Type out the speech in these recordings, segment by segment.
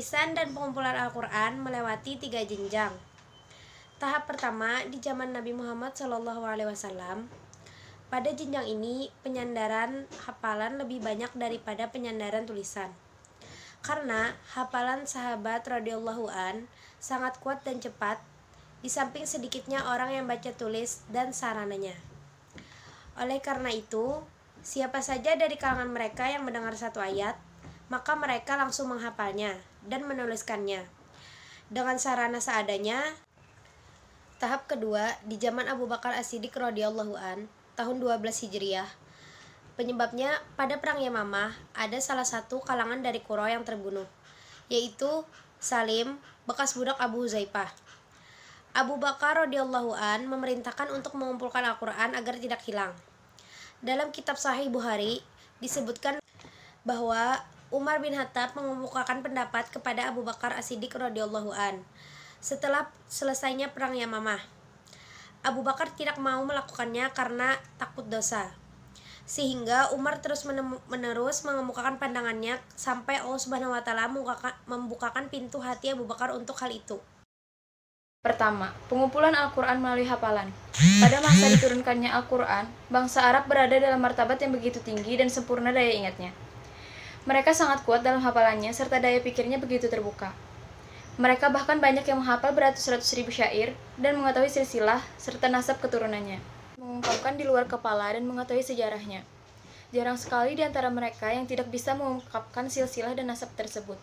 Penulisan dan pengumpulan Al-Quran melewati 3 jenjang. Tahap pertama di zaman Nabi Muhammad SAW. Pada jenjang ini, penyandaran hafalan lebih banyak daripada penyandaran tulisan. Karena hafalan sahabat radhiyallahu an sangat kuat dan cepat, di samping sedikitnya orang yang baca tulis dan sarananya. Oleh karena itu, siapa saja dari kalangan mereka yang mendengar satu ayat, maka mereka langsung menghafalnya dan menuliskannya dengan sarana seadanya. Tahap kedua di zaman Abu Bakar As-Siddiq radhiyallahu an tahun 12 Hijriah. Penyebabnya, pada perang Yamamah ada salah satu kalangan dari Quraisy yang terbunuh, yaitu Salim, bekas budak Abu Huzaifah. Abu Bakar radhiyallahu an memerintahkan untuk mengumpulkan Al-Quran agar tidak hilang. Dalam kitab Sahih Bukhari disebutkan bahwa Umar bin Khattab mengemukakan pendapat kepada Abu Bakar As-Siddiq radhiyallahu an setelah selesainya perang Yamamah. Abu Bakar tidak mau melakukannya karena takut dosa, sehingga Umar terus menerus mengemukakan pandangannya sampai Allah Subhanahu wa taala membukakan pintu hati Abu Bakar untuk hal itu. Pertama, pengumpulan Al-Quran melalui hafalan. Pada masa diturunkannya Al-Quran, bangsa Arab berada dalam martabat yang begitu tinggi dan sempurna daya ingatnya. Mereka sangat kuat dalam hafalannya serta daya pikirnya begitu terbuka. Mereka bahkan banyak yang menghafal beratus-ratus ribu syair dan mengetahui silsilah serta nasab keturunannya, mengungkapkan di luar kepala dan mengetahui sejarahnya. Jarang sekali di antara mereka yang tidak bisa mengungkapkan silsilah dan nasab tersebut.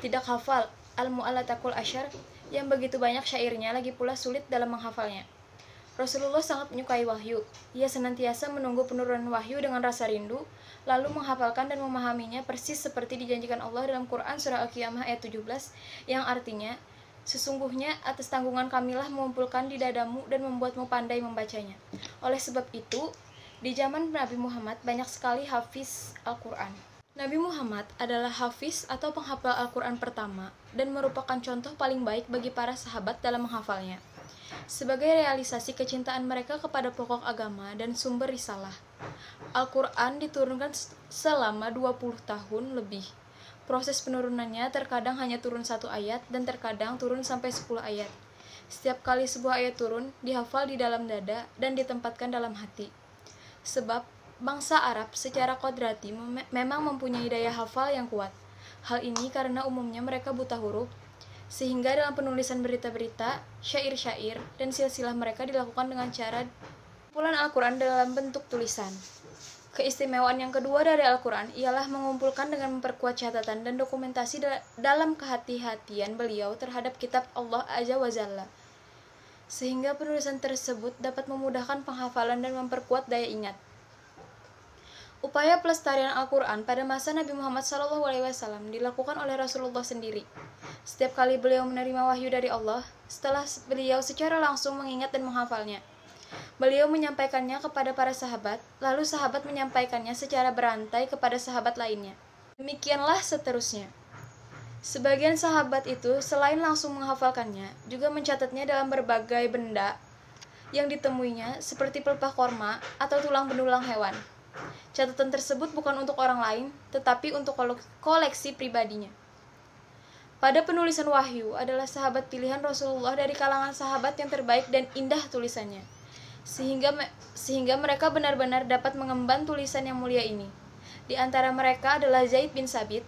Tidak hafal Al-Mu'allatakul Asyar yang begitu banyak syairnya, lagi pula sulit dalam menghafalnya. Rasulullah sangat menyukai wahyu. Ia senantiasa menunggu penurunan wahyu dengan rasa rindu, lalu menghafalkan dan memahaminya persis seperti dijanjikan Allah dalam Quran Surah Al-Qiyamah ayat 17, yang artinya, sesungguhnya atas tanggungan kamilah mengumpulkan di dadamu dan membuatmu pandai membacanya. Oleh sebab itu, di zaman Nabi Muhammad banyak sekali hafiz Al-Quran. Nabi Muhammad adalah hafiz atau penghafal Al-Quran pertama dan merupakan contoh paling baik bagi para sahabat dalam menghafalnya. Sebagai realisasi kecintaan mereka kepada pokok agama dan sumber risalah, Al-Quran diturunkan selama 20 tahun lebih. Proses penurunannya terkadang hanya turun 1 ayat dan terkadang turun sampai 10 ayat. Setiap kali sebuah ayat turun, dihafal di dalam dada dan ditempatkan dalam hati. Sebab bangsa Arab secara kodrati memang mempunyai daya hafal yang kuat. Hal ini karena umumnya mereka buta huruf, sehingga dalam penulisan berita-berita, syair-syair, dan silsilah mereka dilakukan dengan cara pengumpulan Al-Quran dalam bentuk tulisan. Keistimewaan yang kedua dari Al-Quran ialah mengumpulkan dengan memperkuat catatan dan dokumentasi dalam kehati-hatian beliau terhadap kitab Allah Azza wa Jalla, sehingga penulisan tersebut dapat memudahkan penghafalan dan memperkuat daya ingat. Upaya pelestarian Al-Quran pada masa Nabi Muhammad SAW dilakukan oleh Rasulullah sendiri. Setiap kali beliau menerima wahyu dari Allah, setelah beliau secara langsung mengingat dan menghafalnya, beliau menyampaikannya kepada para sahabat, lalu sahabat menyampaikannya secara berantai kepada sahabat lainnya. Demikianlah seterusnya. Sebagian sahabat itu selain langsung menghafalkannya, juga mencatatnya dalam berbagai benda yang ditemuinya seperti pelepah korma atau tulang belulang hewan. Catatan tersebut bukan untuk orang lain, tetapi untuk koleksi pribadinya. Pada penulisan wahyu adalah sahabat pilihan Rasulullah dari kalangan sahabat yang terbaik dan indah tulisannya, sehingga mereka benar-benar dapat mengemban tulisan yang mulia ini. Di antara mereka adalah Zaid bin Sabit,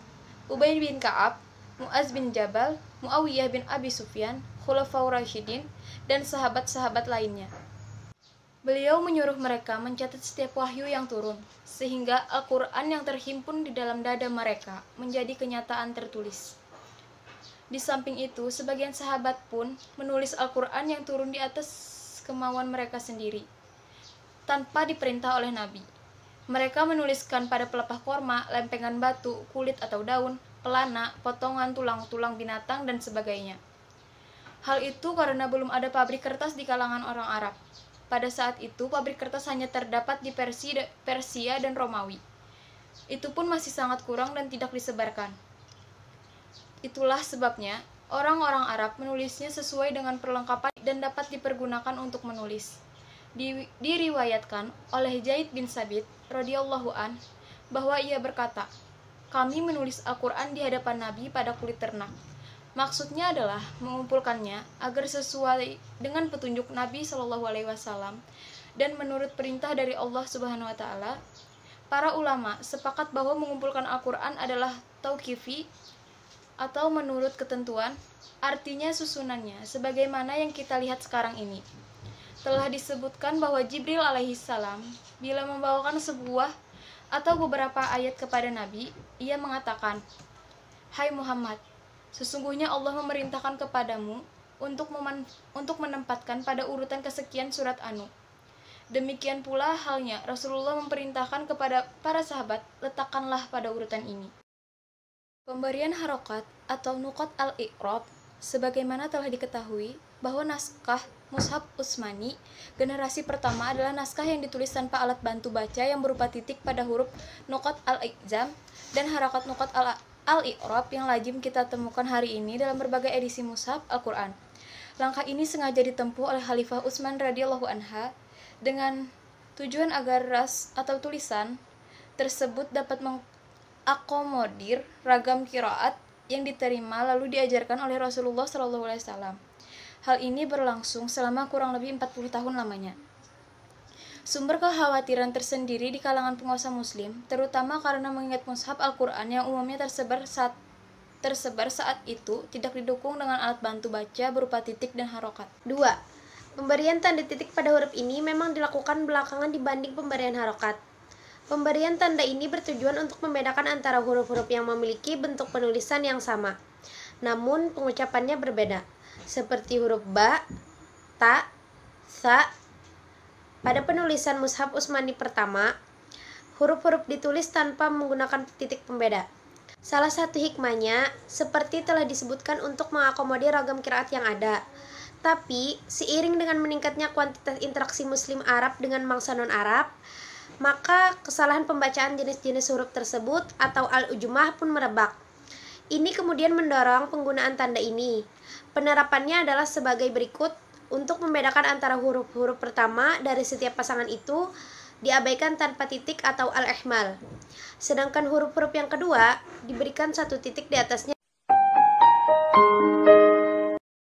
Ubay bin Ka'ab, Mu'az bin Jabal, Muawiyah bin Abi Sufyan, Khulafaur Rasyidin, dan sahabat-sahabat lainnya. Beliau menyuruh mereka mencatat setiap wahyu yang turun, sehingga Al-Quran yang terhimpun di dalam dada mereka menjadi kenyataan tertulis. Di samping itu, sebagian sahabat pun menulis Al-Quran yang turun di atas kemauan mereka sendiri, tanpa diperintah oleh Nabi. Mereka menuliskan pada pelepah korma, lempengan batu, kulit atau daun, pelana, potongan tulang-tulang binatang, dan sebagainya. Hal itu karena belum ada pabrik kertas di kalangan orang Arab. Pada saat itu, pabrik kertas hanya terdapat di Persia dan Romawi. Itu pun masih sangat kurang dan tidak disebarkan. Itulah sebabnya, orang-orang Arab menulisnya sesuai dengan perlengkapan dan dapat dipergunakan untuk menulis. Diriwayatkan oleh Zaid bin Sabit radhiyallahu an bahwa ia berkata, kami menulis Al-Quran di hadapan Nabi pada kulit ternak. Maksudnya adalah mengumpulkannya agar sesuai dengan petunjuk Nabi Shallallahu Alaihi Wasallam dan menurut perintah dari Allah Subhanahu Wa Taala. Para ulama sepakat bahwa mengumpulkan Al-Quran adalah tauqifi atau menurut ketentuan, artinya susunannya sebagaimana yang kita lihat sekarang ini. Telah disebutkan bahwa Jibril alaihissalam bila membawakan sebuah atau beberapa ayat kepada Nabi, ia mengatakan, "Hai Muhammad, sesungguhnya Allah memerintahkan kepadamu untuk menempatkan pada urutan kesekian surat Anu. Demikian pula halnya Rasulullah memerintahkan kepada para sahabat, letakkanlah pada urutan ini." Pemberian harokat atau nuqat al-i'rab, sebagaimana telah diketahui bahwa naskah Mushaf Utsmani generasi pertama adalah naskah yang ditulis tanpa alat bantu baca yang berupa titik pada huruf nuqat al-i'jam dan harokat nuqat al-i'rab yang lazim kita temukan hari ini dalam berbagai edisi Mushaf Al-Quran. Langkah ini sengaja ditempuh oleh Khalifah Utsman radhiyallahu anha dengan tujuan agar ras atau tulisan tersebut dapat mengakomodir ragam qiraat yang diterima lalu diajarkan oleh Rasulullah SAW. Hal ini berlangsung selama kurang lebih 40 tahun lamanya. Sumber kekhawatiran tersendiri di kalangan penguasa muslim, terutama karena mengingat mushaf Al-Quran yang umumnya tersebar saat itu tidak didukung dengan alat bantu baca berupa titik dan harokat. 2. Pemberian tanda titik pada huruf ini memang dilakukan belakangan dibanding pemberian harokat. Pemberian tanda ini bertujuan untuk membedakan antara huruf-huruf yang memiliki bentuk penulisan yang sama, namun pengucapannya berbeda, seperti huruf ba, ta, sa. Pada penulisan Mushaf Utsmani pertama, huruf-huruf ditulis tanpa menggunakan titik pembeda. Salah satu hikmahnya, seperti telah disebutkan, untuk mengakomodir ragam qiraat yang ada. Tapi, seiring dengan meningkatnya kuantitas interaksi Muslim Arab dengan bangsa non-Arab, maka kesalahan pembacaan jenis-jenis huruf tersebut atau al-ujmah pun merebak. Ini kemudian mendorong penggunaan tanda ini. Penerapannya adalah sebagai berikut. Untuk membedakan antara huruf-huruf pertama dari setiap pasangan itu diabaikan tanpa titik atau al-ihmal. Sedangkan huruf-huruf yang kedua diberikan satu titik di atasnya